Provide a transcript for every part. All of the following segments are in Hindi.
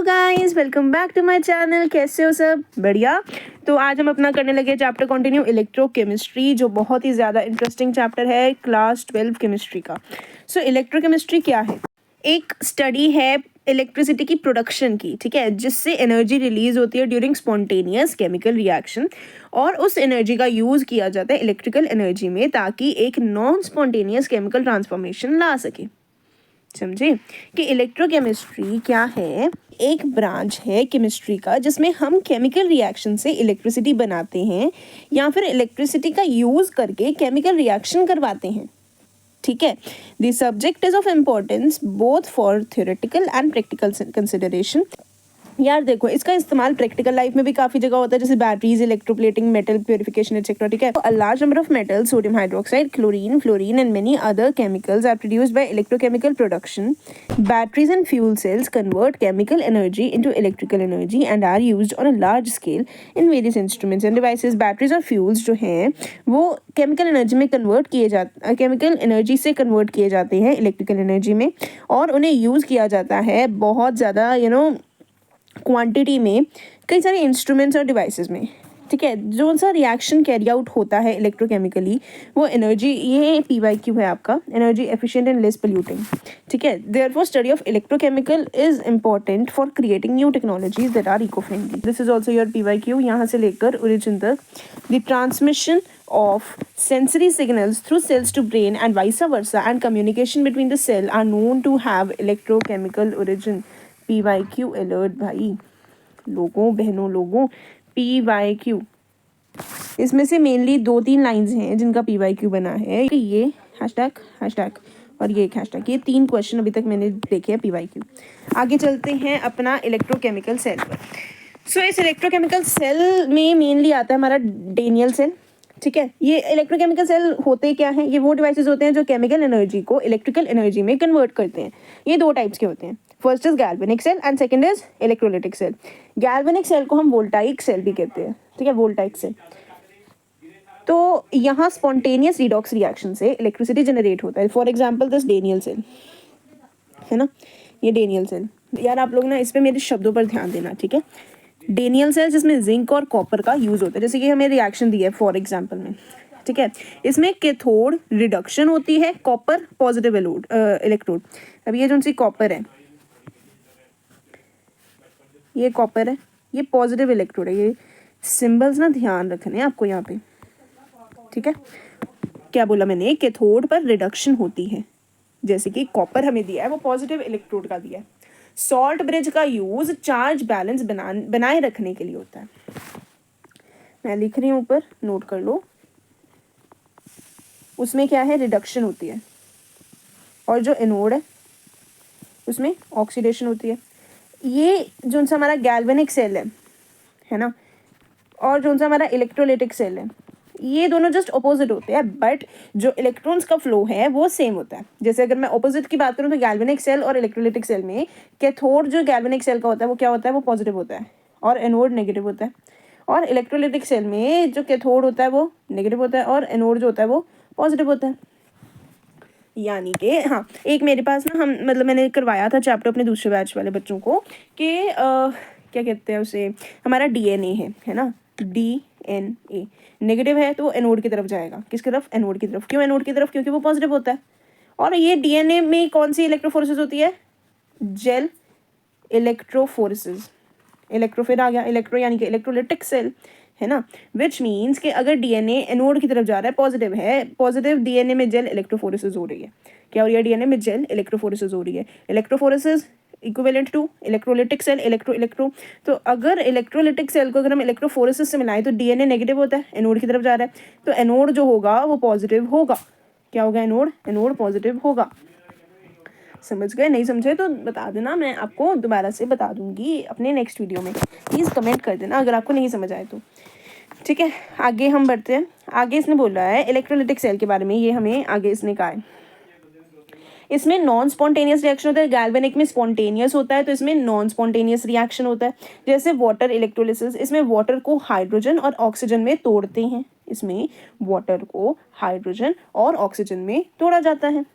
Guys, welcome back to my channel. कैसे हो सब? बढ़िया। तो आज हम अपना करने लगे चैप्टर कंटिन्यू इलेक्ट्रोकेमिस्ट्री, जो बहुत ही ज़्यादा इंटरेस्टिंग चैप्टर है क्लास 12 केमिस्ट्री का। सो इलेक्ट्रोकेमिस्ट्री क्या है? एक स्टडी है इलेक्ट्रिसिटी की प्रोडक्शन की, ठीक है, जिससे एनर्जी रिलीज होती है ड्यूरिंग स्पॉन्टेनियस केमिकल रिएक्शन, और उस एनर्जी का यूज़ किया जाता है इलेक्ट्रिकल एनर्जी में, ताकि एक नॉन स्पॉन्टेनियस केमिकल ट्रांसफॉर्मेशन ला सके। समझे कि इलेक्ट्रोकेमिस्ट्री क्या है? एक ब्रांच है केमिस्ट्री का जिसमें हम केमिकल रिएक्शन से इलेक्ट्रिसिटी बनाते हैं या फिर इलेक्ट्रिसिटी का यूज़ करके केमिकल रिएक्शन करवाते हैं। ठीक है, the subject is of importance both for theoretical and practical consideration. यार देखो, इसका इस्तेमाल प्रैक्टिकल लाइफ में भी काफ़ी जगह होता है, जैसे batteries, electroplating, metal purification etcetera. ठीक है, a large number of metal, sodium hydroxide, chlorine, fluorine and many other chemicals are produced by electrochemical production. Batteries and fuel cells convert chemical energy into electrical energy and are used on a large scale in various instruments and devices. Batteries और fuels जो हैं वो केमिकल एनर्जी में कन्वर्ट किए जाते केमिकल एनर्जी से कन्वर्ट किए जाते हैं इलेक्ट्रिकल एनर्जी में, और उन्हें यूज़ किया जाता है बहुत ज़्यादा क्वांटिटी में कई सारे इंस्ट्रूमेंट्स और डिवाइसेस में। ठीक है, जो सा रिएक्शन कैरी आउट होता है इलेक्ट्रोकेमिकली, वो एनर्जी, ये PYQ है आपका, energy efficient and less polluting. ठीक है, therefore study of electrochemical is important for creating new technologies that are eco friendly. This is also your PYQ, यहाँ से लेकर ओरिजिन तक। The transmission of sensory signals through cells to brain and vice versa, and communication between the cell are known to have electrochemical origin. PYQ alert भाई, लोगों बहनों लोगों, PYQ। इसमें से मेनली 2-3 लाइंस हैं जिनका PYQ बना है, ये हैशटैग और ये एक हैशटैग, ये 3 क्वेश्चन अभी तक मैंने देखे हैं PYQ। आगे चलते हैं अपना इलेक्ट्रोकेमिकल सेल पर। सो इस इलेक्ट्रोकेमिकल सेल में मेनली आता है हमारा डेनियल सेल। ठीक है, ये इलेक्ट्रोकेमिकल सेल होते क्या हैं? ये वो डिवाइसेस होते हैं जो केमिकल एनर्जी को इलेक्ट्रिकल एनर्जी में कन्वर्ट करते हैं। ये 2 टाइप्स के होते हैं, first is galvanic cell and second is electrolytic cell. Galvanic cell को हम वोल्टाइक सेल भी कहते हैं। ठीक है, वोल्टाइक सेल। तो यहाँ स्पॉन्टेनियस रिडॉक्स रिएक्शन से इलेक्ट्रिसिटी जनरेट होता है। For example this Daniell cell है ना, ये डेनियल सेल। यार आप लोग ना इस पर मेरे शब्दों पर ध्यान देना। ठीक है, डेनियल सेल जिसमें जिंक और कॉपर का यूज़ होता है, जैसे कि हमें रिएक्शन दी है फॉर एग्जांपल में। ठीक है, इसमें कैथोड रिडक्शन होती है, कॉपर पॉजिटिव इलेक्ट्रोड। अब ये जो सी कॉपर है, ये कॉपर है, ये पॉजिटिव इलेक्ट्रोड है। ये सिंबल्स ना ध्यान रखने हैं आपको यहाँ पे। ठीक है, क्या बोला मैंने? कैथोड पर रिडक्शन होती है, जैसे कि कॉपर हमें दिया है, वो पॉजिटिव इलेक्ट्रोड का दिया है। सॉल्ट ब्रिज का यूज चार्ज बैलेंस बनाए रखने के लिए होता है। मैं लिख रही हूँ ऊपर, नोट कर लो। उसमें क्या है? रिडक्शन होती है, और जो एनोड है उसमें ऑक्सीडेशन होती है। ये जो सा हमारा गैल्वेनिक सेल है ना, और जो सा हमारा इलेक्ट्रोलाइटिक सेल है, ये दोनों जस्ट अपोजिट होते हैं, बट जो इलेक्ट्रॉन्स का फ्लो है वो सेम होता है। जैसे अगर मैं अपोजिट की बात करूँ तो गैल्वेनिक सेल और इलेक्ट्रोलाइटिक सेल में कैथोड जो गैल्वेनिक सेल का होता है वो क्या होता है? वो पॉजिटिव होता है, और एनोड नेगेटिव होता है। और इलेक्ट्रोलाइटिक सेल में जो कैथोड होता है वो नेगेटिव होता है, और एनोड जो होता है वो पॉजिटिव होता है। यानी कि हाँ, एक मेरे पास ना, मैंने करवाया था चैप्टर अपने दूसरे बैच वाले बच्चों को कि क्या कहते हैं उसे, हमारा DNA है ना, DNA नेगेटिव है तो एनोड की तरफ जाएगा। किसकी तरफ? एनोड की तरफ। क्यों एनोड की तरफ? क्योंकि वो पॉजिटिव होता है। और ये DNA में कौन सी इलेक्ट्रोफोरेसिस होती है? Gel electrophoresis. इलेक्ट्रो फिर आ गया, इलेक्ट्रो यानी कि इलेक्ट्रोलाइटिक सेल है ना, विच मीन्स कि अगर DNA एनोड की तरफ जा रहा है, पॉजिटिव है, पॉजिटिव DNA में जेल इलेक्ट्रोफोरेसिस हो रही है। क्या हो रही है? DNA में जेल इलेक्ट्रोफोरेसिस हो रही है। Electrophoresis equivalent to electrolytic cell, electro. तो अगर इलेक्ट्रोलाइटिक सेल को अगर हम इलेक्ट्रोफोरेसिस से मिलाएं तो DNA नेगेटिव होता है, एनोड की तरफ जा रहा है, तो एनोड जो होगा वो पॉजिटिव होगा। क्या होगा? एनोड पॉजिटिव होगा। समझ गए? नहीं समझे तो बता देना, मैं आपको दोबारा से बता दूंगी अपने नेक्स्ट वीडियो में। प्लीज़ कमेंट कर देना अगर आपको नहीं समझ आए तो। ठीक है, आगे हम बढ़ते हैं। आगे इसने बोला है इलेक्ट्रोलाइटिक सेल के बारे में, ये हमें आगे इसने कहा है। इसमें नॉन स्पॉन्टेनियस रिएक्शन होता है। गैल्वेनिक में स्पॉन्टेनियस होता है, तो इसमें नॉन स्पॉन्टेनियस रिएक्शन होता है। जैसे वाटर इलेक्ट्रोलिसिस, इसमें वाटर को हाइड्रोजन और ऑक्सीजन में तोड़ते हैं। इसमें वाटर को हाइड्रोजन और ऑक्सीजन में तोड़ा जाता है।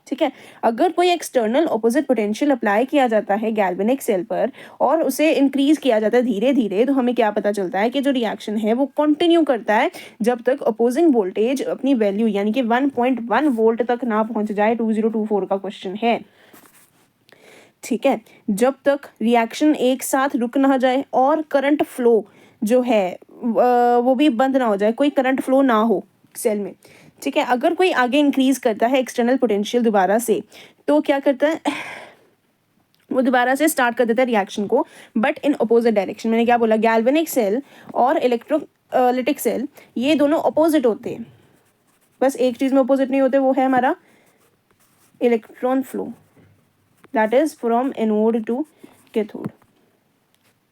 ठीक है। अगर कोई एक्सटर्नल ऑपोजिट पोटेंशियल अप्लाई किया जाता है गैल्वेनिक सेल पर और उसे इंक्रीज किया जाता है धीरे धीरे, तो हमें क्या पता चलता है कि जो रिएक्शन है वो कंटिन्यू करता है जब तक अपोजिंग वोल्टेज अपनी वैल्यू यानी कि 1.1 वोल्ट तक ना पहुंच जाए। 2024 का क्वेश्चन है, ठीक है। जब तक रिएक्शन एक साथ रुक ना जाए और करंट फ्लो जो है वो भी बंद ना हो जाए, कोई करंट फ्लो ना हो सेल में, ठीक है। अगर कोई आगे इंक्रीज करता है एक्सटर्नल पोटेंशियल दोबारा से, तो क्या करता है, वो दोबारा से स्टार्ट कर देता है रिएक्शन को, बट इन अपोजिट डायरेक्शन। मैंने क्या बोला, गैल्वेनिक सेल और इलेक्ट्रोलिटिक सेल ये दोनों अपोजिट होते हैं, बस एक चीज़ में अपोजिट नहीं होते, वो है हमारा electron flow, that is from anode to cathode,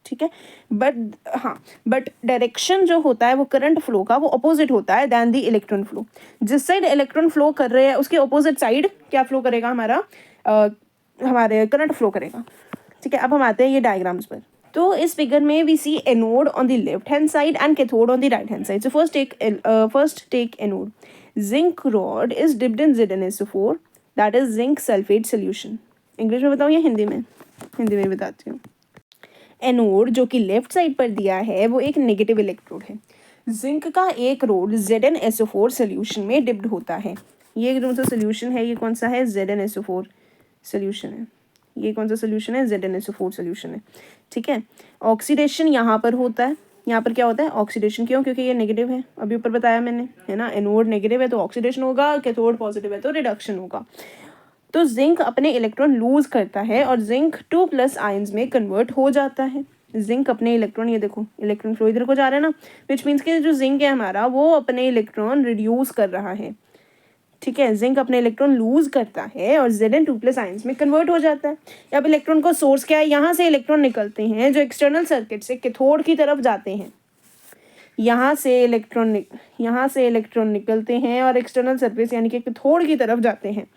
ठीक है। बट डायरेक्शन जो होता है वो करंट फ्लो का वो अपोजिट होता है दैन दी इलेक्ट्रॉन फ्लो। जिस साइड इलेक्ट्रॉन फ्लो कर रहे हैं उसके अपोजिट साइड क्या फ्लो करेगा, हमारे करंट फ्लो करेगा, ठीक है। अब हम आते हैं ये डायग्राम्स पर। तो इस फिगर में we see anode on the left hand side and cathode on the right hand side. So first take anode. Zinc rod is dipped in ZnSO4, that is zinc sulphate solution. English में बताऊँ या हिंदी में? हिंदी में बताती हूँ। एनोड जो कि लेफ्ट साइड पर दिया है वो एक नेगेटिव इलेक्ट्रोड है। जिंक का एक रोड ZnSO4 सोल्यूशन में डिप्ड होता है। ये जो सोल्यूशन है ये कौन सा है, ZnSO4 सोल्यूशन है। ये कौन सा सोल्यूशन है, ZnSO4 सोल्यूशन है, ठीक है। ऑक्सीडेशन यहाँ पर होता है, यहाँ पर क्या होता है ऑक्सीडेशन, क्यों, क्योंकि ये नेगेटिव है, अभी ऊपर बताया मैंने, है ना। एनोड नेगेटिव है तो ऑक्सीडेशन होगा, कैथोड पॉजिटिव है तो रिडक्शन होगा। तो जिंक अपने इलेक्ट्रॉन लूज करता है और जिंक 2+ आयंस में कन्वर्ट हो जाता है। जिंक अपने इलेक्ट्रॉन, ये देखो इलेक्ट्रॉन फ्लो इधर को जा रहा है ना, विच मीन्स कि जो जिंक है हमारा वो अपने इलेक्ट्रॉन रिड्यूस कर रहा है, ठीक है। जिंक अपने इलेक्ट्रॉन लूज करता है और Zn2+ आयंस में कन्वर्ट हो जाता है। अब इलेक्ट्रॉन का सोर्स क्या है, यहाँ से इलेक्ट्रॉन निकलते हैं जो एक्सटर्नल सर्किट से कैथोड की तरफ जाते हैं। यहाँ से इलेक्ट्रॉन निकलते हैं और एक्सटर्नल सरफेस यानी कि कैथोड की तरफ जाते हैं।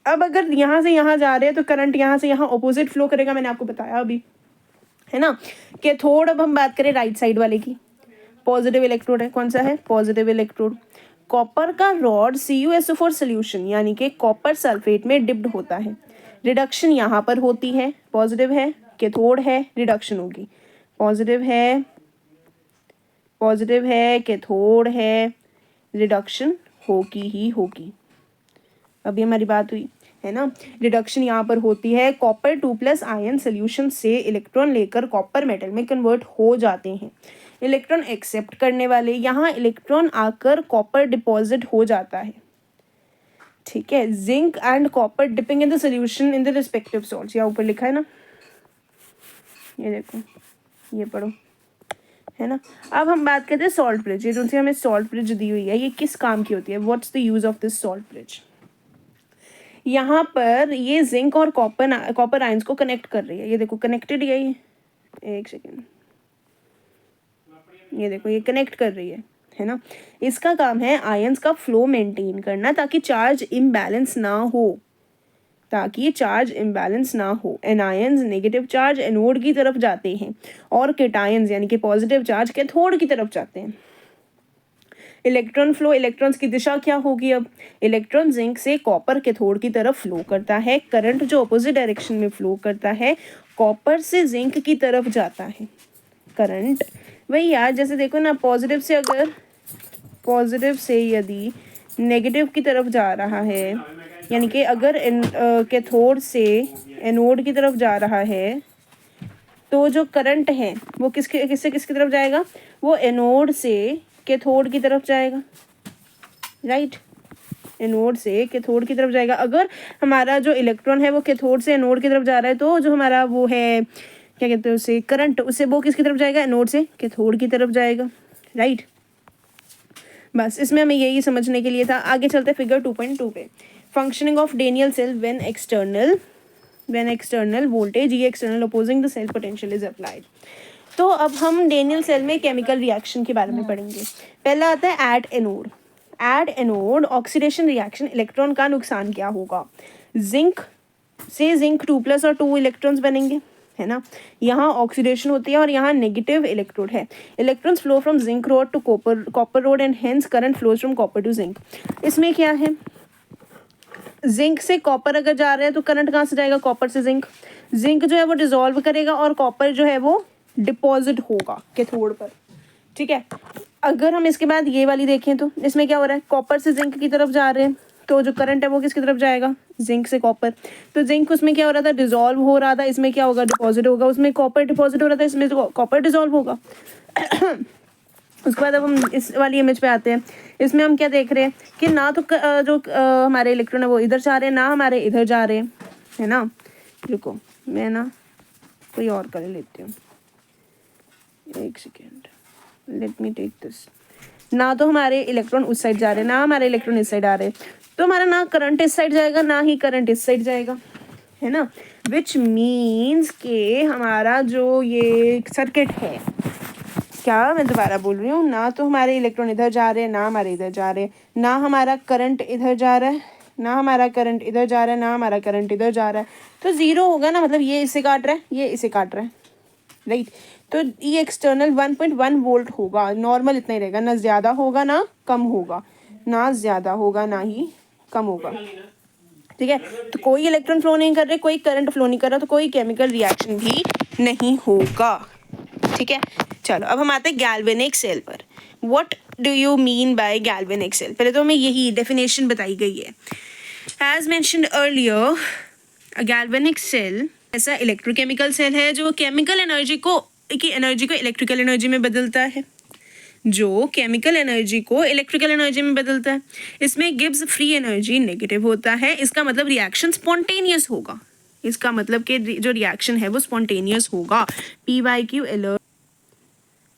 अब अगर यहाँ से यहाँ जा रहे हैं तो करंट यहाँ से यहाँ ऑपोजिट फ्लो करेगा, मैंने आपको बताया अभी, है ना। कैथोड, अब हम बात करें राइट साइड वाले की, पॉजिटिव इलेक्ट्रोड है, कौन सा है, पॉजिटिव इलेक्ट्रोड। कॉपर का रॉड CuSO4 सोल्यूशन यानी कि कॉपर सल्फेट में डिप्ड होता है। रिडक्शन यहाँ पर होती है, पॉजिटिव है, कैथोड है, रिडक्शन होगी। पॉजिटिव है, कैथोड है, रिडक्शन होगी ही होगी। अभी हमारी बात हुई है ना। रिडक्शन यहाँ पर होती है, कॉपर 2+ आयन सोल्यूशन से इलेक्ट्रॉन लेकर कॉपर मेटल में कन्वर्ट हो जाते हैं। इलेक्ट्रॉन एक्सेप्ट करने वाले, यहाँ इलेक्ट्रॉन आकर कॉपर डिपॉजिट हो जाता है, ठीक है। Zinc and copper dipping in the solution in the respective salts, यहाँ ऊपर लिखा है ना, ये देखो, ये पढ़ो, है ना। अब हम बात करते हैं सॉल्ट ब्रिज। ये जो सी हमें सॉल्ट ब्रिज दी हुई है ये किस काम की होती है, what's the use of this salt bridge. यहाँ पर ये जिंक और कॉपर आयंस को कनेक्ट कर रही है, ये देखो कनेक्टेड, ये एक सेकेंड, ये देखो ये कनेक्ट कर रही है ना। इसका काम है आयंस का फ्लो मेंटेन करना ताकि चार्ज इम्बैलेंस ना हो। एनायंस नेगेटिव चार्ज एनोड की तरफ जाते हैं और केटायंस यानी कि पॉजिटिव चार्ज कैथोड की तरफ जाते हैं। इलेक्ट्रॉन फ्लो, इलेक्ट्रॉन्स की दिशा क्या होगी, अब इलेक्ट्रॉन जिंक से कॉपर कैथोड की तरफ फ्लो करता है। करंट जो अपोजिट डायरेक्शन में फ्लो करता है, कॉपर से जिंक की तरफ जाता है। करंट वही यार, जैसे देखो ना, पॉजिटिव से यदि नेगेटिव की तरफ जा रहा है, यानी कि अगर कैथोड से एनोड की तरफ जा रहा है तो जो करंट है वो किसकी तरफ जाएगा, वो एनोड से कैथोड की तरफ जाएगा, राइट। एनोड से कैथोड की तरफ जाएगा। अगर हमारा जो इलेक्ट्रॉन है वो कैथोड से एनोड की तरफ जा रहा है तो जो हमारा वो है क्या कहते हैं उसे, करंट, उससे वो किसकी तरफ जाएगा, एनोड से कैथोड की तरफ जाएगा, राइट। बस इसमें हमें यही समझने के लिए था। आगे चलते फिगर 2.2 पे। Functioning of Daniell cell when external voltage ये external opposing the cell potential is applied. तो अब हम डेनियल सेल में केमिकल रिएक्शन के बारे में पढ़ेंगे। पहला आता है at anode oxidation reaction. Electron का नुकसान क्या होगा, जिंक 2+ और 2 इलेक्ट्रॉन्स बनेंगे, है ना। यहाँ ऑक्सीडेशन होती है और यहाँ नेगेटिव इलेक्ट्रोड है। Electrons flow from zinc rod to copper rod and hence current flows from copper to zinc. इसमें क्या है, जिंक से कॉपर अगर जा रहा है तो करंट कहाँ से जाएगा, कॉपर से जिंक। जिंक जो है वो डिसॉल्व करेगा और कॉपर जो है वो डिपॉजिट होगा कैथोड पर, ठीक है। अगर हम इसके बाद ये वाली देखें तो इसमें क्या हो रहा है, कॉपर से जिंक की तरफ जा रहे हैं, तो जो करंट है वो किसकी तरफ जाएगा, जिंक से कॉपर। तो जिंक उसमें क्या हो रहा था, डिसॉल्व हो रहा था, इसमें क्या होगा, डिपॉजिट होगा। उसमें कॉपर डिपॉजिट हो रहा था, इसमें तो कॉपर डिसॉल्व होगा। उसके बाद अब हम इस वाली इमेज पे आते हैं। इसमें हम क्या देख रहे हैं कि ना तो जो हमारे इलेक्ट्रॉन है वो इधर जा रहे हैं, ना हमारे इधर जा रहे हैं, है ना। रुको मैं ना कोई और कर लेती हूँ, एक second, let me take this. ना तो हमारे इलेक्ट्रॉन उस साइड जा रहे हैं, ना हमारे इलेक्ट्रॉन इस साइड आ रहे हैं, तो हमारा ना करंट इस साइड जाएगा ना ही करंट इस साइड जाएगा, है ना। विच मीन्स के हमारा जो ये सर्किट है, क्या मैं दोबारा बोल रही हूँ, ना तो हमारे इलेक्ट्रॉन इधर जा रहे हैं ना हमारे इधर जा रहे हैं, ना हमारा करंट इधर जा रहा है ना हमारा करंट इधर जा रहा है, ना हमारा करंट इधर जा रहा है, तो ज़ीरो होगा ना, मतलब ये इसे काट रहा है ये इसे काट रहा है, राइट। तो ये एक्सटर्नल 1.1 वोल्ट होगा, नॉर्मल इतना ही रहेगा, ना ज़्यादा होगा ना कम होगा, ना ज़्यादा होगा ना ही कम होगा, ठीक है। तो कोई इलेक्ट्रॉन फ्लो नहीं कर रहे, कोई करंट फ्लो नहीं कर रहा, तो कोई केमिकल रिएक्शन भी नहीं होगा, ठीक है। चलो अब हम आते हैं गैल्वेनिक सेल पर। What do you mean by galvanic cell, पहले तो हमें यही डेफिनेशन बताई गई है। As mentioned earlier, a galvanic cell ऐसा इलेक्ट्रोकेमिकल सेल है जो केमिकल एनर्जी को इलेक्ट्रिकल एनर्जी में बदलता है, जो केमिकल एनर्जी को इलेक्ट्रिकल एनर्जी में बदलता है। इसमें गिब्स फ्री एनर्जी नेगेटिव होता है, इसका मतलब रिएक्शन स्पॉन्टेनियस होगा, इसका मतलब कि जो रिएक्शन है वो स्पॉन्टेनियस होगा, PYQ अलर्ट,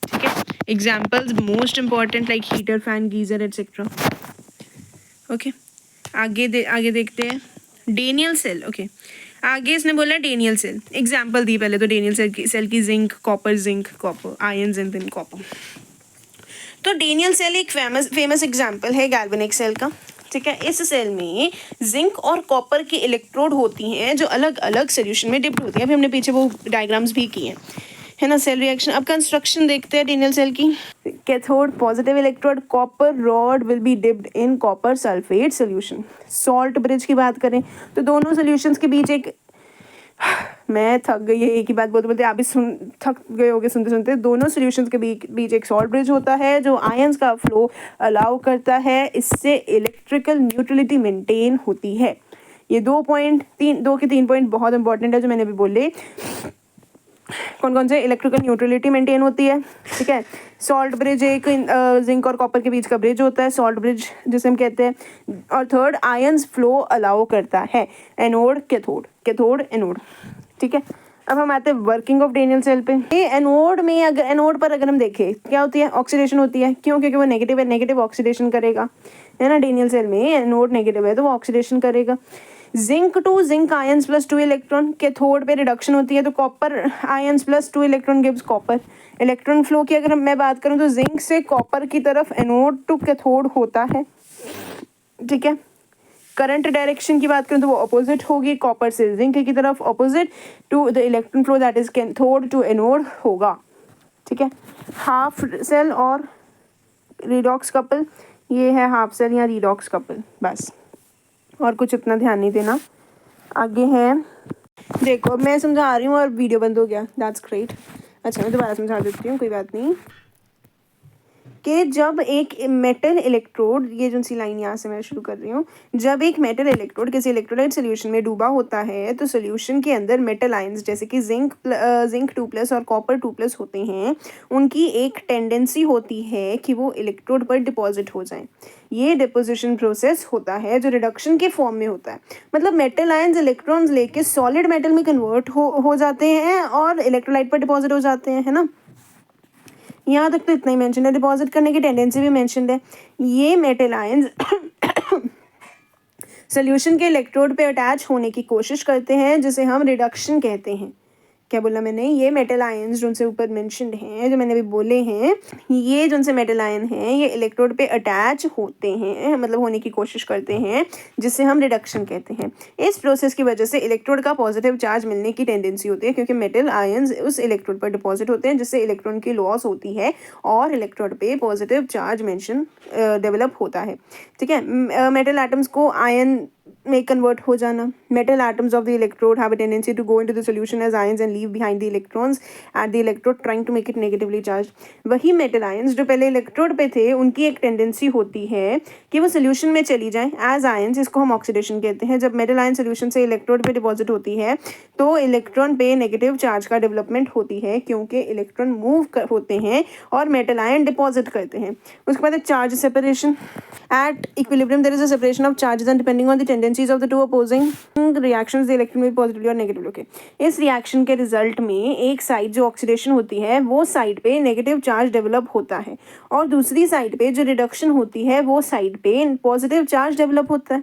ठीक है। Examples most important like heater, fan, geyser etcetera. Okay आगे देखते हैं डेनियल सेल। ओके आगे इसने बोला डेनियल सेल, एग्जाम्पल दी पहले तो डेनियल सेल की zinc copper ions and than copper. तो डेनियल सेल एक फेमस एग्जाम्पल है गैल्वेनिक सेल का, ठीक है। इस सेल में जिंक और कॉपर की इलेक्ट्रोड होती हैं जो अलग अलग सोल्यूशन में डिप्ट होती है। अभी हमने पीछे वो डायग्राम्स भी किए हैं, है ना, सेल रिएक्शन। अब कंस्ट्रक्शन देखते हैं डेनियल सेल की। Cathode positive electrode, copper rod will be dipped in copper sulphate solution. Salt bridge की बात करें तो दोनों सोल्यूशंस के बीच एक मैं थक गई है एक ही बात बोलते बोलते, आप भी थक गए होगे सुनते सुनते। दोनों सॉल्यूशंस के बीच एक सॉल्ट ब्रिज होता है जो आयंस का फ्लो अलाउ करता है, इससे इलेक्ट्रिकल न्यूट्रलिटी मेंटेन होती है। ये 2 के 3 पॉइंट बहुत इंपॉर्टेंट है जो मैंने अभी बोले। कौन कौन से, इलेक्ट्रिकल न्यूट्रलिटी मेंटेन होती है, ठीक है। सॉल्ट ब्रिज एक जिंक और कॉपर के बीच का ब्रिज होता है, सॉल्ट ब्रिज जिसे हम कहते हैं। और थर्ड आयंस फ्लो अलाउ करता है, एनोड कैथोड एनोड, ठीक है। अब हम आते हैं वर्किंग ऑफ डेनियल सेल पे। ये एनोड में एनोड पर अगर हम देखें क्या होती है, ऑक्सीडेशन होती है। क्यों, क्योंकि वो नेगेटिव है, नेगेटिव ऑक्सीडेशन करेगा, है ना। डेनियल सेल में एनोड नेगेटिव है तो वो ऑक्सीडेशन करेगा। Zinc to zinc ions plus 2 electron, cathode पे रिडक्शन होती है तो copper ions plus 2 electron gives copper. Electron flow की अगर मैं बात करूं तो जिंक से कॉपर की तरफ एनोड टू कैथोड होता है, ठीक है। करंट डायरेक्शन की बात करूं तो वो अपोजिट होगी, कॉपर से जिंक की तरफ, opposite to the electron flow that is cathode to anode होगा, ठीक है। हाफ सेल और रिडॉक्स कपल, ये है हाफ सेल या रिडॉक्स कपल, बस और कुछ इतना ध्यान नहीं देना। आगे है, देखो मैं समझा रही हूँ और वीडियो बंद हो गया, दैट्स ग्रेट। अच्छा मैं दोबारा समझा देती हूँ, कोई बात नहीं। कि जब एक मेटल इलेक्ट्रोड, ये जो सी लाइन यहाँ से मैं शुरू कर रही हूँ, जब एक मेटल इलेक्ट्रोड किसी इलेक्ट्रोलाइट सोल्यूशन में डूबा होता है तो सोल्यूशन के अंदर मेटल आयंस जैसे कि जिंक 2+ और कॉपर 2+ होते हैं, उनकी एक टेंडेंसी होती है कि वो इलेक्ट्रोड पर डिपॉजिट हो जाएं। ये डिपोजिशन प्रोसेस होता है जो रिडक्शन के फॉर्म में होता है, मतलब मेटल आयंस इलेक्ट्रॉन्स लेके सॉलिड मेटल में कन्वर्ट हो जाते हैं और इलेक्ट्रोलाइट पर डिपॉजिट हो जाते हैं, है ना। यहाँ तक तो इतना ही मेंशन है, डिपॉजिट करने की टेंडेंसी भी मेंशन है। ये मेटल आयंस सोल्यूशन के इलेक्ट्रोड पे अटैच होने की कोशिश करते हैं जिसे हम रिडक्शन कहते हैं। क्या बोला मैंने, ये मेटल आयंस जो उनसे ऊपर मेंशन्ड हैं, जो मैंने अभी बोले हैं, ये जो उनसे मेटल आयन हैं ये इलेक्ट्रोड पे अटैच होते हैं, मतलब होने की कोशिश करते हैं, जिससे हम रिडक्शन कहते हैं। इस प्रोसेस की वजह से इलेक्ट्रोड का पॉजिटिव चार्ज मिलने की टेंडेंसी होती है क्योंकि मेटल आयंस उस इलेक्ट्रोड पर डिपॉजिट होते हैं, जिससे इलेक्ट्रॉन की लॉस होती है और इलेक्ट्रोड पे पॉजिटिव चार्ज मेंशन डेवलप होता है, ठीक है। मेटल एटम्स को आयन में कन्वर्ट हो जाना. Metal atoms of the electrode have a tendency to go into the solution as ions and leave behind the electrons at the electrode trying to make it negatively charge. वही मेटल आयंस जो पहले इलेक्ट्रोड पे थे उनकी एक टेंडेंसी होती है कि वो सोल्यूशन में चली जाएं एज आयंस. इसको हम ऑक्सीडेशन कहते हैं. जब मेटल आयन सोल्यूशन से इलेक्ट्रोड पे डिपॉजिट होती है तो इलेक्ट्रॉन पे नेगेटिव चार्ज का डेवलपमेंट होती है क्योंकि इलेक्ट्रॉन मूव होते हैं और मेटल आयन डिपॉजिट करते हैं. उसके बाद charge separation. At equilibrium there is a separation of charges and depending on the tendencies of the two opposing reactions the electron will be positively और नेगेटिवली. ओके, इस रिएक्शन के रिजल्ट में एक साइड जो ऑक्सीडेशन होती है वो साइड पे नेगेटिव चार्ज डेवलप होता है और दूसरी साइड पे जो रिडक्शन होती है वो साइड पे पॉजिटिव चार्ज डेवलप होता है.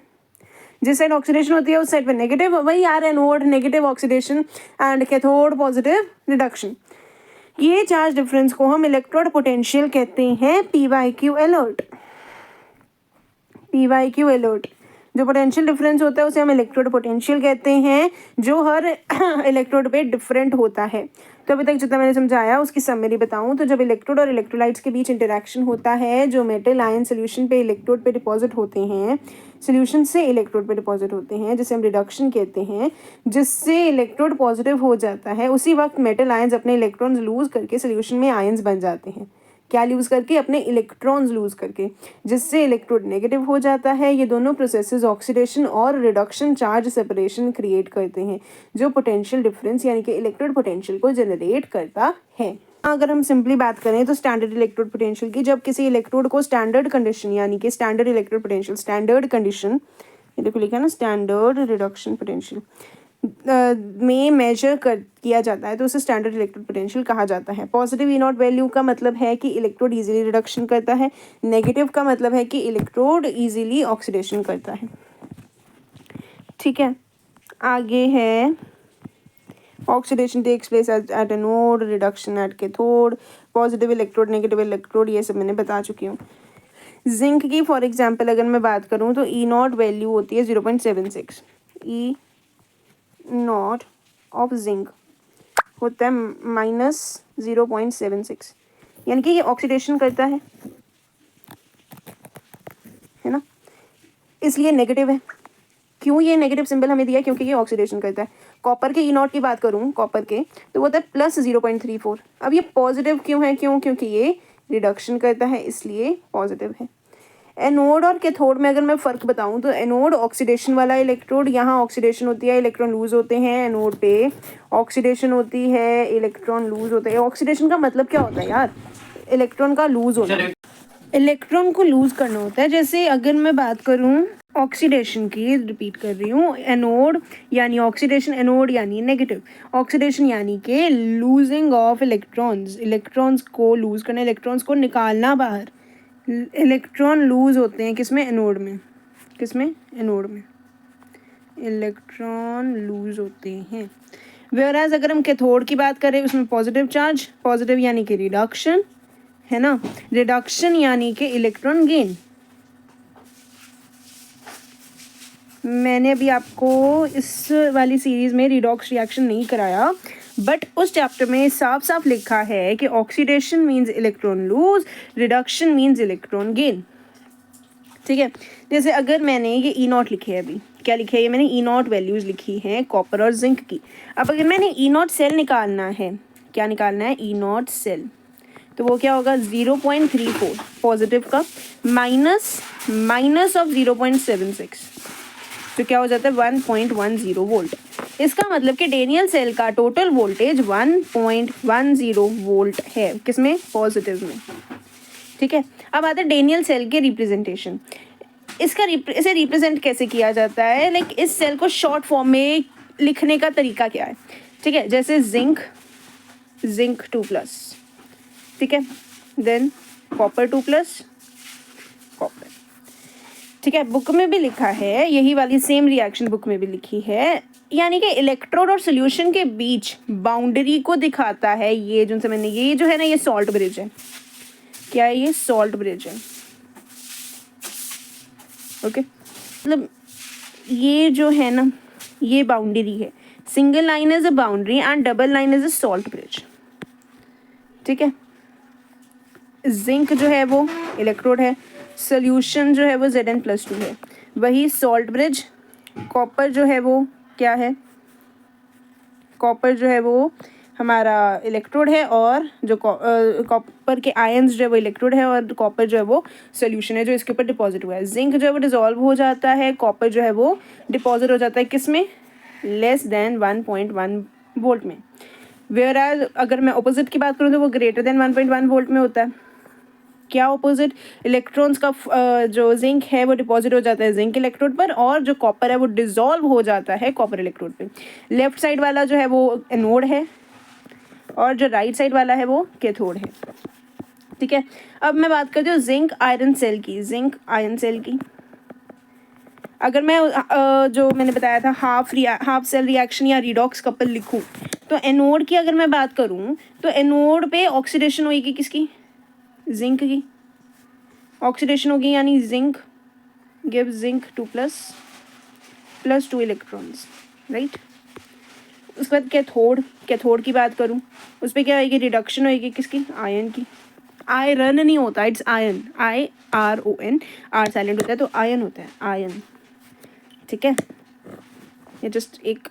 जिस साइड ऑक्सीडेशन होती है उस साइड पे नेगेटिव, वही आ रहा है anode negative oxidation and cathode positive reduction. ये चार्ज डिफरेंस को हम इलेक्ट्रोड पोटेंशियल कहते हैं. PyQ alert. PyQ अलर्ट जो पोटेंशियल डिफरेंस होता है उसे हम इलेक्ट्रोड पोटेंशियल कहते हैं जो हर इलेक्ट्रोड पे डिफरेंट होता है. तो अभी तक जितना मैंने समझाया उसकी समरी बताऊं तो जब इलेक्ट्रोड और इलेक्ट्रोलाइट्स के बीच इंटरेक्शन होता है जो मेटल आयन सोल्यूशन पे इलेक्ट्रोड पे डिपॉजिट होते हैं, सोल्यूशन से इलेक्ट्रोड पे डिपॉजिट होते हैं जिसे हम रिडक्शन कहते हैं, जिससे इलेक्ट्रोड पॉजिटिव हो जाता है, उसी वक्त मेटल आयंस अपने इलेक्ट्रॉन्स लूज करके सोल्यूशन में आयंस बन जाते हैं. क्या लूज़ करके? अपने इलेक्ट्रॉन्स लूज़ करके, जिससे इलेक्ट्रोड नेगेटिव हो जाता है. ये दोनों प्रोसेसेस ऑक्सीडेशन और रिडक्शन चार्ज सेपरेशन क्रिएट करते हैं जो पोटेंशियल डिफरेंस यानी कि इलेक्ट्रोड पोटेंशियल को जनरेट करता है. अगर हम सिंपली बात करें तो स्टैंडर्ड इलेक्ट्रोड पोटेंशियल की, जब किसी इलेक्ट्रोड को स्टैंडर्ड कंडीशन यानी कि standard electrode potential standard condition, ये देखो लिखा है ना स्टैंडर्ड रिडक्शन पोटेंशियल में मेजर किया जाता है तो उसे स्टैंडर्ड इलेक्ट्रोड पोटेंशियल कहा जाता है. पॉजिटिव ई नॉट वैल्यू का मतलब है कि इलेक्ट्रोड इजीली रिडक्शन करता है. नेगेटिव का मतलब है कि इलेक्ट्रोड इजीली ऑक्सीडेशन करता है. ठीक है, आगे है oxidation takes place at anode, reduction at cathode, positive electrode negative electrode, ये सब मैंने बता चुकी हूँ. जिंक की फॉर एग्जांपल अगर मैं बात करूँ तो ई नॉट वैल्यू होती है 0.76. ई नॉट ऑफ जिंक होता है -0.76, यानी कि ये ऑक्सीडेशन करता है ना, इसलिए नेगेटिव है. क्यों ये नेगेटिव सिंबल हमें दिया? क्योंकि ये ऑक्सीडेशन करता है. कॉपर के ई नॉट की बात करूँ, कॉपर के, तो वो होता है +0.34. अब ये पॉजिटिव क्यों है? क्योंकि ये रिडक्शन करता है इसलिए पॉजिटिव है. एनोड और कैथोड में अगर मैं फ़र्क बताऊं तो एनोड ऑक्सीडेशन वाला इलेक्ट्रोड, यहाँ ऑक्सीडेशन होती है इलेक्ट्रॉन लूज होते हैं. एनोड पे ऑक्सीडेशन होती है इलेक्ट्रॉन लूज होते हैं. ऑक्सीडेशन का मतलब क्या होता है यार? इलेक्ट्रॉन का लूज होना, इलेक्ट्रॉन को लूज करना होता है. जैसे अगर मैं बात करूँ ऑक्सीडेशन की, रिपीट कर रही हूँ, एनोड यानी ऑक्सीडेशन, एनोड यानी नेगेटिव, ऑक्सीडेशन यानी कि लूजिंग ऑफ इलेक्ट्रॉन्स, इलेक्ट्रॉन्स को लूज करना, इलेक्ट्रॉन्स को निकालना बाहर. इलेक्ट्रॉन लूज होते हैं किसमें? एनोड में. किसमें? एनोड में इलेक्ट्रॉन लूज होते हैं. वेयरएज अगर हम कैथोड की बात करें उसमें पॉजिटिव चार्ज, पॉजिटिव यानी कि रिडक्शन है ना, रिडक्शन यानी कि इलेक्ट्रॉन गेन. मैंने अभी आपको इस वाली सीरीज़ में रिडॉक्स रिएक्शन नहीं कराया, बट उस चैप्टर में साफ साफ लिखा है कि oxidation means electron lose, reduction means electron gain. ठीक है, जैसे अगर मैंने ये ई नॉट लिखे है, अभी क्या लिखे है? ये मैंने ई नॉट वैल्यूज़ लिखी हैं कॉपर और जिंक की. अब अगर मैंने ई नॉट सेल निकालना है, क्या निकालना है? ई नॉट सेल. तो वो क्या होगा? 0.34 पॉजिटिव का माइनस ऑफ 0.76, तो क्या हो जाता है? 1.10 वोल्ट. इसका मतलब कि डेनियल सेल का टोटल वोल्टेज 1.10 वोल्ट है. किसमें? पॉजिटिव में. ठीक है, अब आता है डेनियल सेल के रिप्रेजेंटेशन. इसे रिप्रेजेंट कैसे किया जाता है? लाइक इस सेल को शॉर्ट फॉर्म में लिखने का तरीका क्या है? ठीक है, जैसे जिंक 2+, ठीक है, देन कॉपर 2+, कॉपर. ठीक है, बुक में भी लिखा है, यही वाली सेम रिएक्शन बुक में भी लिखी है, यानी कि इलेक्ट्रोड और सोल्यूशन के बीच बाउंड्री को दिखाता है. ये जो मैंने, ये जो है ना, ये सॉल्ट ब्रिज है. क्या है ये? सॉल्ट ब्रिज है. ओके, मतलब ये जो है ना, ये बाउंड्री है. Single line is a boundary and double line is a salt bridge. ठीक है, जिंक जो है वो इलेक्ट्रोड है, सोल्यूशन जो है वो Zn+2 है. वही सॉल्ट ब्रिज कॉपर जो है वो क्या है, कॉपर जो है वो हमारा इलेक्ट्रोड है, और जो कॉपर के आयंस जो है वो इलेक्ट्रोड है, और कॉपर जो है वो सोल्यूशन है जो इसके ऊपर डिपॉजिट हुआ है। जिंक जो है वो डिजॉल्व हो जाता है, कॉपर जो है वो डिपॉजिट हो जाता है किस में, लेस देन 1.1 वोल्ट में। वेयर एज अगर मैं ऑपोजिट की बात करूँ तो वो ग्रेटर देन 1.1 वोल्ट में होता है। क्या ऑपोजिट, इलेक्ट्रॉन्स का जो जिंक है वो डिपॉजिट हो जाता है जिंक इलेक्ट्रोड पर, और जो कॉपर है वो डिजॉल्व हो जाता है कॉपर इलेक्ट्रोड पे। लेफ्ट साइड वाला जो है वो एनोड है, और जो राइट साइड वाला है वो कैथोड है। ठीक है, अब मैं बात करती हूँ जिंक आयरन सेल की। जिंक आयरन सेल की अगर मैं जो मैंने बताया था हाफ सेल रिएक्शन या रिडॉक्स कपल लिखूं, तो एनोड की अगर मैं बात करूं तो एनोड पे ऑक्सीडेशन होगी किसकी, जिंक की ऑक्सीडेशन होगी, यानी zinc give zinc 2+ +2 electrons, right. उसके बाद कैथोड की बात करूं, उस पर क्या होगी, रिडक्शन होगी किसकी, आयन की। आयरन नहीं होता, it's iron, IRON, R silent होता है तो आयन होता है, आयन। ठीक है, ये जस्ट एक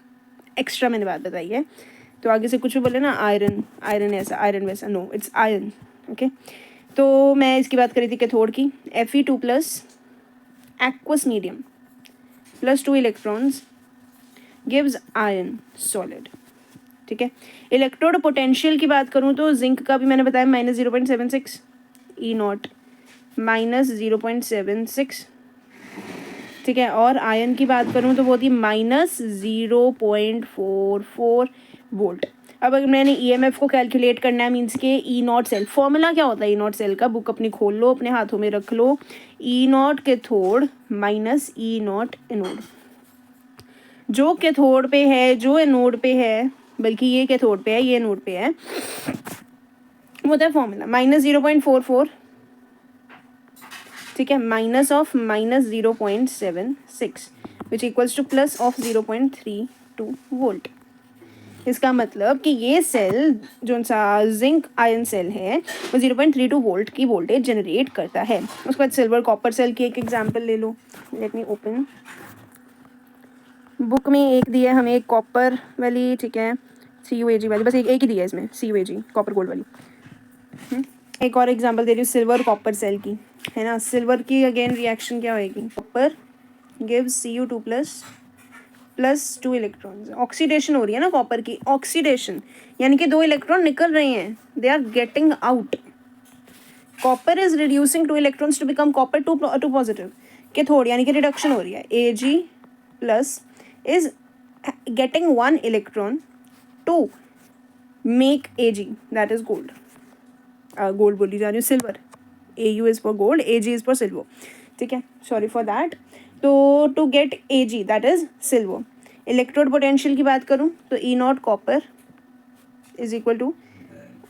एक्स्ट्रा मैंने बात बताई है। तो आगे से कुछ भी बोले ना, आयरन आयरन ऐसा आयरन वैसा, नो, इट्स आयन। ओके, तो मैं इसकी बात करी थी कैथोड की, Fe2+ aqueous medium +2 electrons gives ion solid. ठीक है, इलेक्ट्रोड पोटेंशियल की बात करूँ तो जिंक का भी मैंने बताया -0.76, E0 -0.76। ठीक है, और आयन की बात करूँ तो वो थी -0.44 वोल्ट। अब अगर मैंने EMF को कैलकुलेट करना है, मीन्स के E0 सेल, फॉर्मूला क्या होता है E0 सेल का, बुक अपनी खोल लो, अपने हाथों में रख लो, E0 कैथोड -E0 एनोड। जो कैथोड पे है, जो एनोड पे है, बल्कि ये कैथोड पे है, ये एनोड पे है, वो होता है फॉर्मूला -0.44, ठीक है, -0.76 विच इक्वल्स टू +0.32 वोल्ट। इसका मतलब कि ये सेल जो सा जिंक आयन सेल है वो 0.32 वोल्ट की वोल्टेज जनरेट करता है। उसके बाद सिल्वर कॉपर सेल की एक एग्जांपल ले लो, लेट मी ओपन। बुक में एक दिया है हमें, एक कॉपर वाली, ठीक है, CuAg वाली, बस एक ही दिया है इसमें, CuAg कॉपर गोल्ड वाली। एक और एग्जांपल दे रही हूँ सिल्वर कॉपर सेल की, है ना। सिल्वर की अगेन रिएक्शन क्या होएगी, copper gives Cu2+ +2 electrons. Oxidation हो रही है ना कॉपर की, ऑक्सीडेशन यानी कि 2 इलेक्ट्रॉन निकल रहे हैं, they are getting out. Copper is reducing 2 electrons to become copper 2 positive. Cathode यानी कि रिडक्शन हो रही है, Ag+ is getting 1 electron to make Ag, that is gold. Gold बोली जा रही हूँ, silver, Au is for gold, Ag is for silver, ठीक है, सॉरी फॉर दैट। तो to get Ag that is silver. Electrode potential की बात करूँ तो E0 copper is equal to,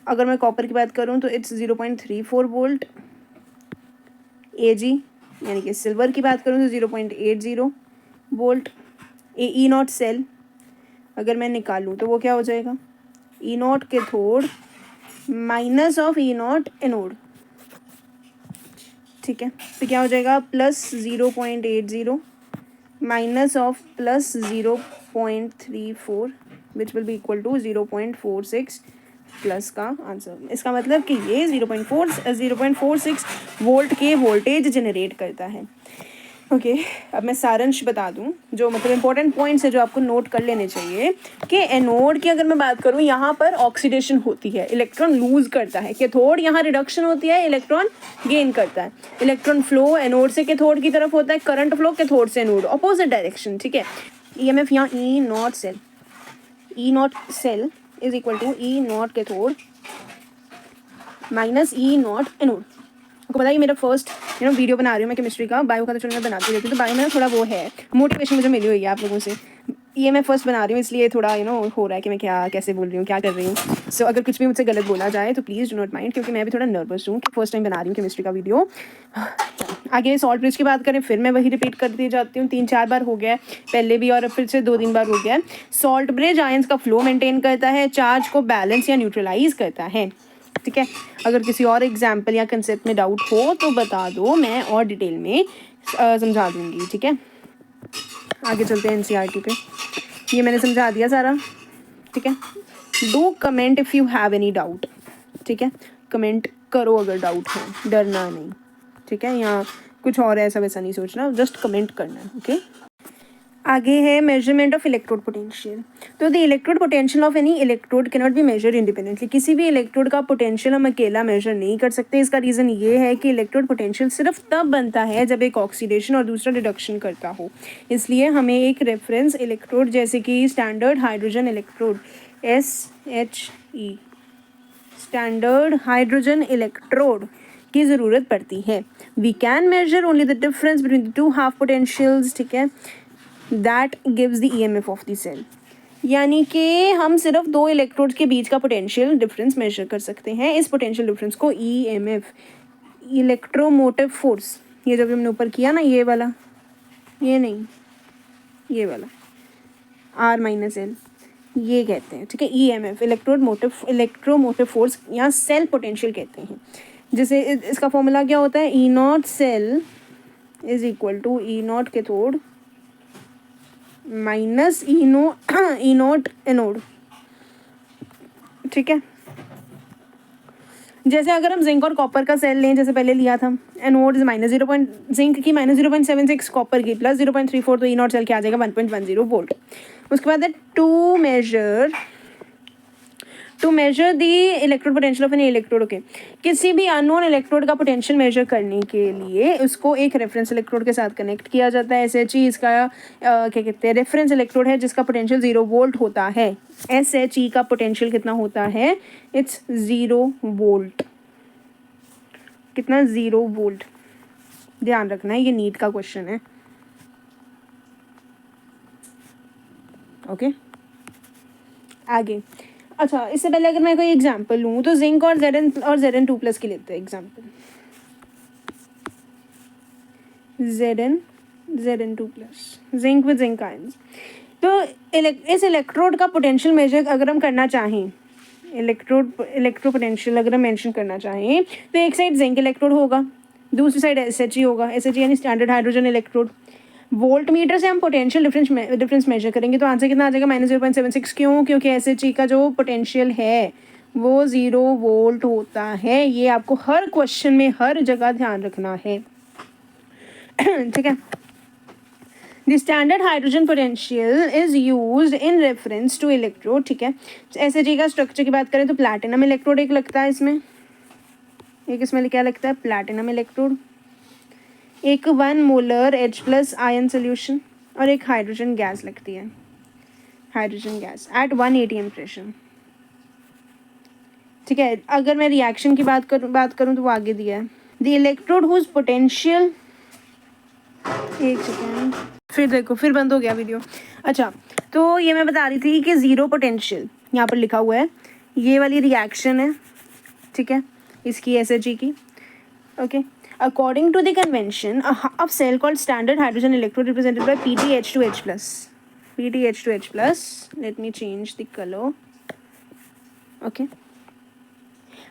अगर मैं कॉपर की बात करूँ तो इट्स 0.34 वोल्ट। Ag यानी कि सिल्वर की बात करूँ तो 0.80 वोल्ट। E0 सेल अगर मैं निकालूँ तो वो क्या हो जाएगा, E0 cathode minus of E0 anode, ठीक है, तो क्या हो जाएगा, +0.80 minus of +0.34 which will be equal to 0.46 plus का आंसर। इसका मतलब कि ये 0.46 वोल्ट के वोल्टेज जनरेट करता है। ओके, अब मैं सारांश बता दूं, जो मतलब इंपॉर्टेंट पॉइंट्स है जो आपको नोट कर लेने चाहिए कि एनोड की अगर मैं बात करूं, यहाँ पर ऑक्सीडेशन होती है, इलेक्ट्रॉन लूज करता है। कैथोड यहाँ रिडक्शन होती है, इलेक्ट्रॉन गेन करता है। इलेक्ट्रॉन फ्लो एनोड से कैथोड की तरफ होता है, करंट फ्लो कैथोड से एनोड, अपोजिट डायरेक्शन, ठीक है। EMF यहाँ E0 cell is equal to E0 cathode minus E0 anode. आपको पता है मेरा फर्स्ट वीडियो बना रही हूँ मैं केमिस्ट्री का, बायो का तो चलो मैं बनाती रहती हूँ, तो बायो में थोड़ा वो है, मोटिवेशन मुझे मिली हुई है आप लोगों से। ये मैं फर्स्ट बना रही हूँ, इसलिए थोड़ा हो रहा है कि मैं क्या कैसे बोल रही हूँ, क्या कर रही हूँ। सो अगर कुछ भी मुझसे गलत बोला जाए तो प्लीज़ डू नॉट माइंड, क्योंकि मैं भी थोड़ा नर्वस हूँ कि फर्स्ट टाइम बना रही हूँ केमिस्ट्री का वीडियो। आगे सॉल्ट ब्रिज की बात करें, फिर मैं वही रिपीट करती जाती हूँ, 3-4 बार हो गया है पहले भी, और फिर से 2-3 बार हो गया है। सॉल्ट ब्रिज आयंस का फ्लो मेंटेन करता है, चार्ज को बैलेंस या न्यूट्रलाइज करता है, ठीक है। अगर किसी और एग्जाम्पल या कंसेप्ट में डाउट हो तो बता दो, मैं और डिटेल में समझा दूंगी, ठीक है। आगे चलते हैं एनसीईआरटी पे। ये मैंने समझा दिया सारा, ठीक है। Do comment if you have any doubt, ठीक है। कमेंट करो अगर डाउट है, डरना नहीं, ठीक है। यहाँ कुछ और ऐसा वैसा नहीं सोचना, जस्ट कमेंट करना है, ओके। आगे है मेजरमेंट ऑफ इलेक्ट्रोड पोटेंशियल। तो the electrode potential of any electrode can not be measure independently. किसी भी इलेक्ट्रोड का पोटेंशियल हम अकेला मेजर नहीं कर सकते। इसका रीज़न ये है कि इलेक्ट्रोड पोटेंशियल सिर्फ तब बनता है जब एक ऑक्सीडेशन और दूसरा रिडक्शन करता हो। इसलिए हमें एक रेफरेंस इलेक्ट्रोड जैसे कि standard hydrogen electrode SHE, standard hydrogen electrode की ज़रूरत पड़ती है। We can measure only the difference between the two half potentials, ठीक है, that gives the EMF of the cell. यानी कि हम सिर्फ दो इलेक्ट्रोड्स के बीच का पोटेंशियल डिफरेंस मेजर कर सकते हैं। इस पोटेंशियल डिफरेंस को EMF, इलेक्ट्रोमोटिव फोर्स, ये जब हमने ऊपर किया ना, ये वाला, ये नहीं, ये वाला R-L, ये कहते हैं, ठीक है। EMF, इलेक्ट्रोमोटिव फोर्स या सेल पोटेंशियल कहते हैं। जैसे इसका फॉर्मूला क्या होता है, E0 cell is equal to E0 cathode minus E0 anode, ठीक है। जैसे अगर हम जिंक और कॉपर का सेल लें, जैसे पहले लिया था, एनोड जिंक की -0.76, कॉपर की +0.34, तो E0 सेल क्या आ जाएगा 1.10 वोल्ट। उसके बाद है to measure the electrode potential of an electrode, okay. किसी भी अननोन इलेक्ट्रोड का पोटेंशियल मेजर करने के लिए उसको एक रेफरेंस इलेक्ट्रोड के साथ कनेक्ट किया जाता है। SHE इसका क्या कहते हैं, रेफरेंस इलेक्ट्रोड है जिसका पोटेंशियल 0 वोल्ट होता है। SHE का पोटेंशियल कितना होता है, इट्स 0 वोल्ट। कितना, 0 वोल्ट। ध्यान रखना है, ये नीट का क्वेश्चन है, ओके। आगे, अच्छा, इससे पहले अगर मैं कोई एग्जांपल लूँ तो जिंक और Zn2+ की लेते हैं example. Zn2+, zinc with zinc ions. तो इस इलेक्ट्रोड का पोटेंशियल मेजर अगर हम करना चाहें, इलेक्ट्रो पोटेंशियल अगर हम मेंशन करना चाहें, तो एक साइड जिंक इलेक्ट्रोड होगा, दूसरी साइड SHE होगा। SHE यानी standard hydrogen electrode. Volt meter से हम पोटेंशियल डिफरेंस मेजर करेंगे, तो आंसर कितना आ जाएगा, -0.76। क्यों, क्योंकि SHE का जो पोटेंशियल है वो 0 वोल्ट होता है। ये आपको हर क्वेश्चन में हर जगह ध्यान रखना है, ठीक है। The standard hydrogen potential is used in reference to electrode, ठीक है। SHE का स्ट्रक्चर की बात करें तो प्लैटिनम इलेक्ट्रोड एक लगता है इसमें, एक इसमें क्या लगता है, प्लैटिनम इलेक्ट्रोड। एक 1 मोलर H+ आयन सोल्यूशन और एक हाइड्रोजन गैस लगती है, hydrogen gas at 1 atm pressure, ठीक है। अगर मैं रिएक्शन की बात करूं तो वो आगे दिया है। द इलेक्ट्रोड हुज पोटेंशियल, एक सेकेंड, फिर देखो फिर बंद हो गया वीडियो। अच्छा, तो ये मैं बता रही थी कि 0 पोटेंशियल यहाँ पर लिखा हुआ है, ये वाली रिएक्शन है, ठीक है, इसकी SHE की, okay. According to the convention, a cell called standard hydrogen electrode represented by PtH2H+. PtH2H+. Let me change the color. Okay.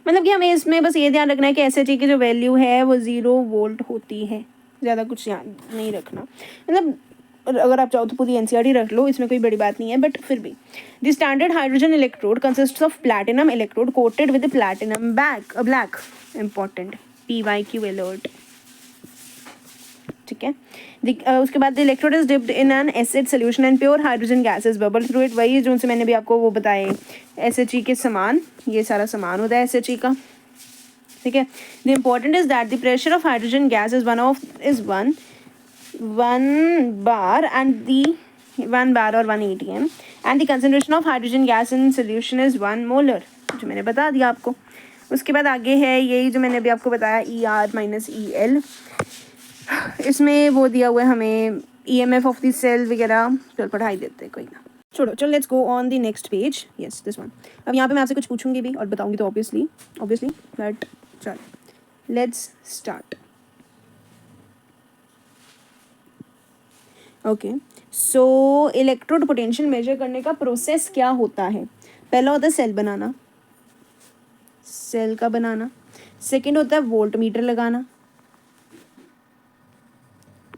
मतलब कि हमें इसमें बस ये ध्यान रखना है कि SHE की जो वैल्यू है वो 0 वोल्ट होती है, ज़्यादा कुछ ध्यान नहीं रखना। मतलब अगर आप चाहो तो पूरी NCERT रख लो, इसमें कोई बड़ी बात नहीं है, बट फिर भी। The standard hydrogen electrode consists of platinum electrode coated with platinum black, important, PYQ alert, ठीक है। उसके बाद the electrode is dipped in an acid solution and pure hydrogen gases bubble through it. वही जो उनसे मैंने भी आपको वो बताए SHE के समान, ये सारा सामान होता है SHE का, ठीक है। The important is that the pressure of hydrogen gas is 1 bar and the 1 bar or 1 atm and the concentration of hydrogen gas in solution is 1 molar, जो मैंने बता दिया आपको। उसके बाद आगे है यही जो मैंने अभी आपको बताया, ER-EL। इसमें वो दिया हुआ है हमें EMF ऑफ द सेल वगैरह, चल पढ़ाई देते हैं, कोई ना, छोड़ो। चलो let's go on the next page, yes this one. अब यहाँ पे मैं आपसे कुछ पूछूंगी भी और बताऊंगी तो ऑब्वियसली बट चलो let's start. Okay, so electrode potential measure करने का प्रोसेस क्या होता है। पहला होता है सेल बनाना, सेल का बनाना। सेकंड होता है वोल्ट मीटर लगाना,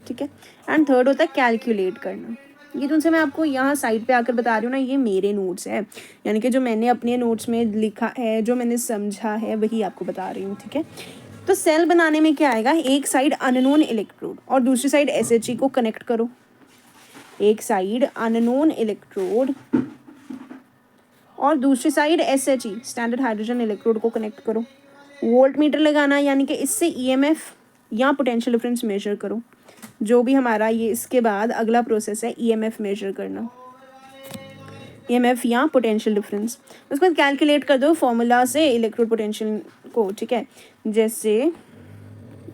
ठीक है। एंड थर्ड होता है कैलकुलेट करना। ये तुमसे मैं आपको यहाँ साइड पे आकर बता रही हूँ ना, ये मेरे नोट्स है, यानी कि जो मैंने अपने नोट्स में लिखा है, जो मैंने समझा है वही आपको बता रही हूँ, ठीक है। तो सेल बनाने में क्या आएगा, एक साइड अननोन इलेक्ट्रोड और दूसरी साइड SHE को कनेक्ट करो। एक साइड अननोन इलेक्ट्रोड और दूसरी side SHE standard hydrogen electrode को कनेक्ट करो। वोल्ट मीटर लगाना, यानी कि इससे EMF या पोटेंशियल डिफरेंस मेजर करो। जो भी हमारा ये इसके बाद अगला प्रोसेस है EMF मेजर करना, EMF या पोटेंशियल डिफरेंस। उसके बाद कैलकुलेट कर दो फॉर्मूला से इलेक्ट्रोड पोटेंशियल को, ठीक है। जैसे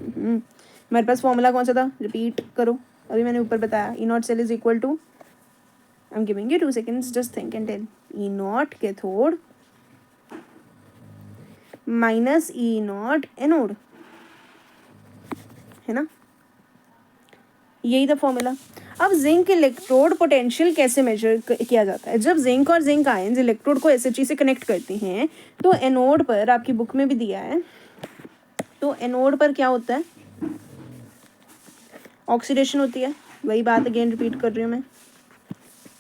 हमारे पास फॉर्मूला कौन सा था, रिपीट करो, अभी मैंने ऊपर बताया। E naught cell is equal to, I am giving you 2 seconds, just think and tell. E naught cathode minus E naught anode, है ना, यही था फॉर्मूला। अब जिंक इलेक्ट्रोड पोटेंशियल कैसे मेजर किया जाता है, जब जिंक और जिंक आयंस इलेक्ट्रोड को SHE से कनेक्ट करती हैं तो एनोड पर, आपकी बुक में भी दिया है, तो एनोड पर क्या होता है, ऑक्सीडेशन होती है। वही बात अगेन रिपीट कर रही हूँ मैं,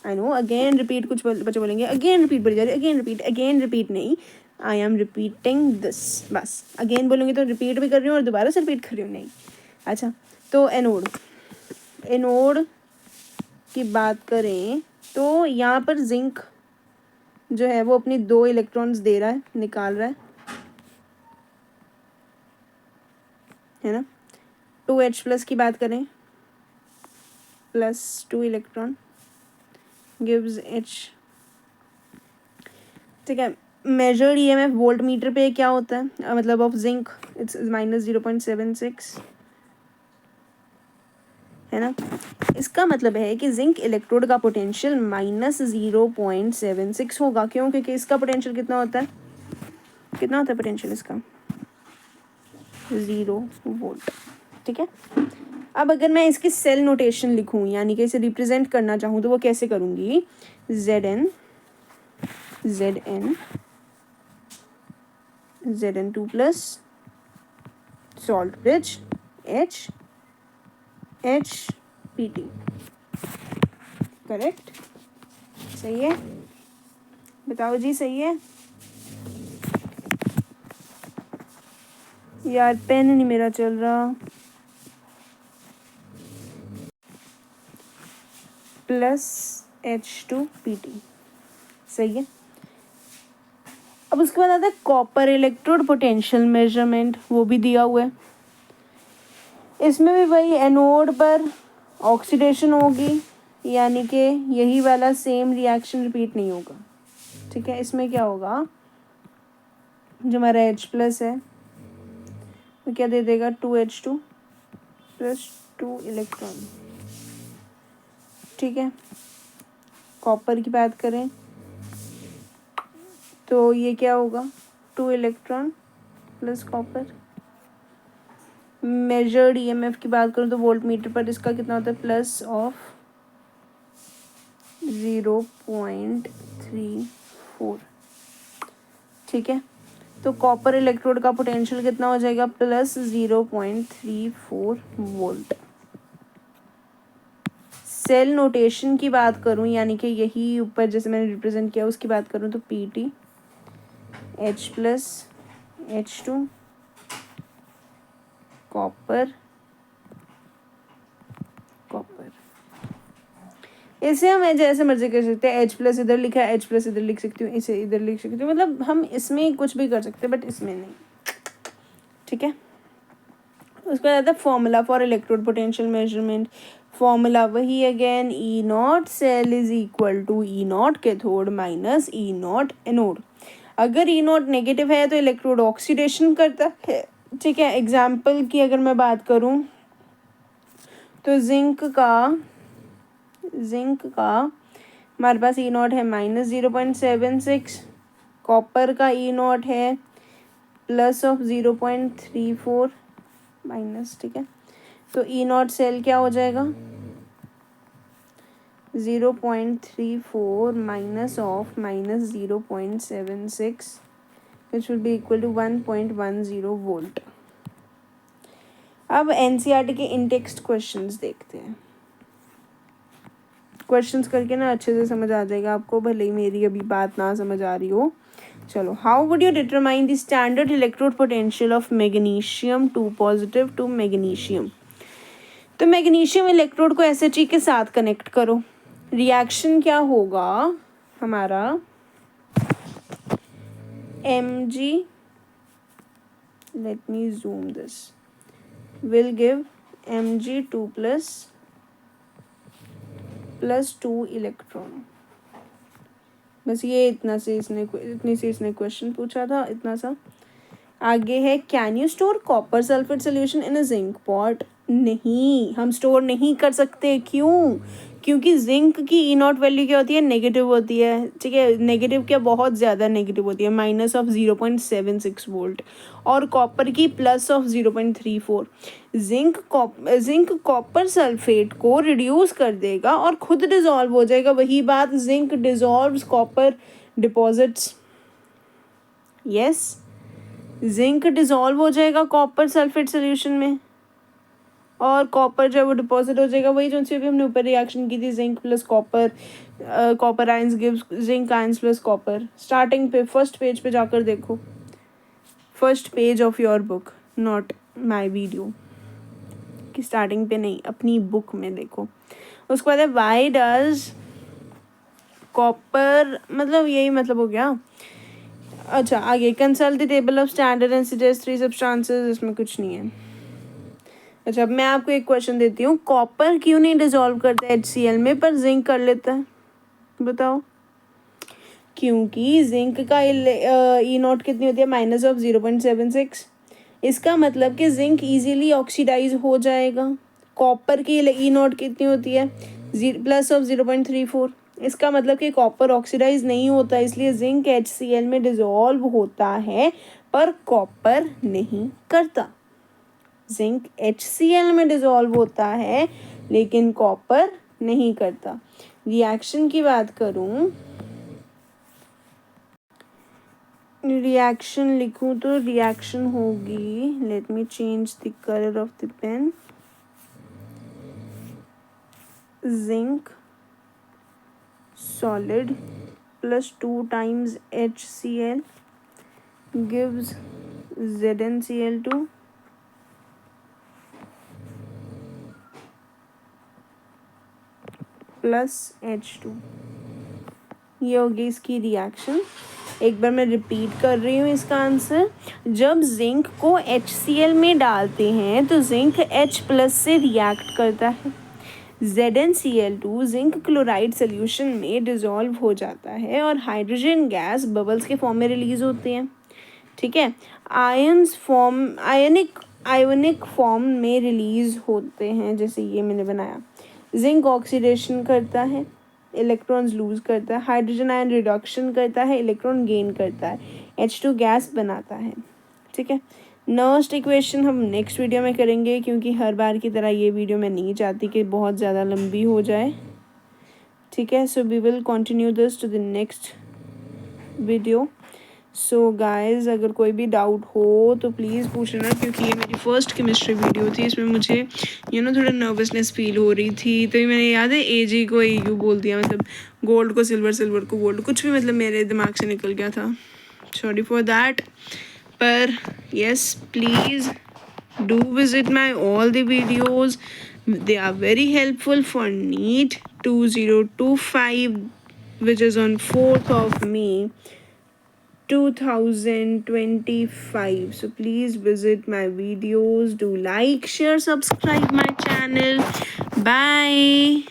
आई नो अगेन रिपीट, कुछ बच्चे बोलेंगे अगेन रिपीट बोली जा रही है, अगेन रिपीट नहीं, आई एम रिपीटिंग दिस, बस अगेन बोलूँगी तो रिपीट भी कर रही हूँ और दोबारा से रिपीट कर रही हूँ, नहीं। अच्छा, तो एनोड की बात करें तो यहाँ पर जिंक जो है वो अपनी 2 इलेक्ट्रॉन्स दे रहा है, निकाल रहा है ना। 2H+ की बात करें, +2 इलेक्ट्रॉन गिव्स H, ठीक है। मेजर्ड EMF वोल्ट मीटर पे क्या होता है, मतलब ऑफ जिंक इट्स -0.76, है ना। इसका मतलब है कि जिंक इलेक्ट्रोड का पोटेंशियल -0.76 होगा। क्यों, क्योंकि इसका पोटेंशियल कितना होता है, कितना होता है पोटेंशियल इसका, 0 वोल्ट, ठीक है। अब अगर मैं इसकी सेल नोटेशन लिखूं, यानी कि इसे रिप्रेजेंट करना चाहूँ, तो वो कैसे करूँगी, Zn2+ salt bridge HPT, correct, सही है, बताओ जी, सही है यार, पेन नहीं मेरा चल रहा, +H2PT, सही है। अब उसके बाद आता है कॉपर इलेक्ट्रोड पोटेंशियल मेजरमेंट, वो भी दिया हुआ है। इसमें भी वही एनोड पर ऑक्सीडेशन होगी, यानी कि यही वाला सेम रिएक्शन रिपीट नहीं होगा, ठीक है। इसमें क्या होगा, जो हमारा H+ है वो क्या दे देगा, 2H2 + 2 इलेक्ट्रॉन, ठीक है। कॉपर की बात करें तो ये क्या होगा, 2 इलेक्ट्रॉन + कॉपर। मेजर्ड EMF की बात करूँ तो वोल्ट मीटर पर इसका कितना होता है, +0.34, ठीक है। तो कॉपर इलेक्ट्रोड का पोटेंशियल कितना हो जाएगा, +0.34 वोल्ट। सेल नोटेशन की बात करूं, यानी कि यही ऊपर जैसे मैंने रिप्रेजेंट किया उसकी बात करूं, तो PT H+ H2 कॉपर, इसे हम जैसे मर्जी कर सकते हैं, H+ इधर लिखा है, H+ इधर लिख सकती हूँ, इसे इधर लिख सकती हूँ, मतलब हम इसमें कुछ भी कर सकते हैं, बट इसमें नहीं, ठीक है। उसके बाद आता है formula for electrode potential measurement. Formula वही again, E naught cell is equal to E naught cathode minus E naught anode. अगर E नॉट नेगेटिव है तो इलेक्ट्रोड ऑक्सीडेशन करता है, ठीक है। एग्जाम्पल की अगर मैं बात करूँ तो जिंक का हमारे पास E नॉट है -0.76, कॉपर का E नॉट है +0.34 माइनस, ठीक है। तो E नॉट सेल क्या हो जाएगा, 0.34 -0.76 which will be equal to 1.10 volt. अब NCERT के इन टेक्स्ट क्वेश्चंस देखते हैं। क्वेश्चंस करके ना अच्छे से समझ आ जाएगा आपको, भले ही मेरी अभी बात ना समझ आ रही हो। चलो, how would you determine the standard electrode potential of magnesium 2 positive to magnesium. तो मैग्नीशियम इलेक्ट्रोड को SHE के साथ कनेक्ट करो, रिएक्शन क्या होगा हमारा, Mg, let me zoom this, will give Mg2 plus 2 electron. बस ये इतनी सी इसने क्वेश्चन पूछा था, इतना सा। आगे है, can you store copper sulphate solution in a zinc pot. नहीं, हम स्टोर नहीं कर सकते। क्यों? क्योंकि जिंक की E0 वैल्यू क्या होती है, नेगेटिव होती है। ठीक है, नेगेटिव क्या, बहुत ज़्यादा नेगेटिव होती है, -0.76 वोल्ट, और कॉपर की +0.34। जिंक कॉपर सल्फेट को रिड्यूस कर देगा और खुद डिजॉल्व हो जाएगा। वही बात, zinc dissolves copper deposits. Yes, zinc dissolve हो जाएगा कॉपर सल्फेट सोल्यूशन में, और कॉपर जब वो डिपॉजिट हो जाएगा, वही जो सी अभी हमने ऊपर रिएक्शन की थी, zinc plus copper, copper ions gives zinc ions plus copper. Starting पे फर्स्ट पेज पे जाकर देखो, first page of your book, not my video की स्टार्टिंग पे नहीं, अपनी बुक में देखो। उसके बाद है, वाई डज कॉपर, मतलब यही मतलब हो गया। अच्छा, आगे, consult the table of standard and suggest 3 substances. इसमें कुछ नहीं है। अच्छा, अब मैं आपको एक क्वेश्चन देती हूँ, कॉपर क्यों नहीं डिजॉल्व करता है HCl में पर जिंक कर लेता है, बताओ। क्योंकि जिंक का E0 कितनी होती है, -0.76। इसका मतलब कि जिंक इजीली ऑक्सीडाइज हो जाएगा। कॉपर की E0 कितनी होती है, +0.34। इसका मतलब कि कॉपर ऑक्सीडाइज नहीं होता, इसलिए जिंक HCl में डिजॉल्व होता है पर कॉपर नहीं करता। जिंक HCl में डिजॉल्व होता है लेकिन कॉपर नहीं करता। रिएक्शन की बात करूं, रिएक्शन लिखूं तो रिएक्शन होगी, let me change the colour of the pen. Zinc solid plus 2 times HCl gives ZnCl2 plus H2। ये होगी इसकी रिएक्शन। एक बार मैं रिपीट कर रही हूँ इसका आंसर। जब जिंक को HCl में डालते हैं तो जिंक H+ से रिएक्ट करता है, ZnCl2 जिंक क्लोराइड सोल्यूशन में डिजॉल्व हो जाता है और हाइड्रोजन गैस बबल्स के फॉर्म में रिलीज होते हैं। ठीक है, आयोनिक फॉर्म में रिलीज होते हैं, जैसे ये मैंने बनाया। जिंक ऑक्सीडेशन करता है, इलेक्ट्रॉन्स लूज करता है, हाइड्रोजन आयन रिडक्शन करता है, इलेक्ट्रॉन गेन करता है, H2 गैस बनाता है। ठीक है, नेक्स्ट इक्वेशन हम नेक्स्ट वीडियो में करेंगे, क्योंकि हर बार की तरह ये वीडियो मैं नहीं चाहती कि बहुत ज़्यादा लंबी हो जाए। ठीक है, so we will continue this to the next video. So guys, अगर कोई भी डाउट हो तो प्लीज़ पूछ लेना, क्योंकि ये मेरी फर्स्ट केमिस्ट्री वीडियो थी। इसमें मुझे थोड़ा नर्वसनेस फील हो रही थी, तो मैंने याद है AG को AU बोल दिया, मतलब गोल्ड को सिल्वर, सिल्वर को गोल्ड, कुछ भी मतलब मेरे दिमाग से निकल गया था, सॉरी फॉर दैट। पर yes, please do visit my all the videos, they are very helpful for NEET 2025, which is on 4th of May 2025. So please visit my videos, do like, share, subscribe my channel. Bye.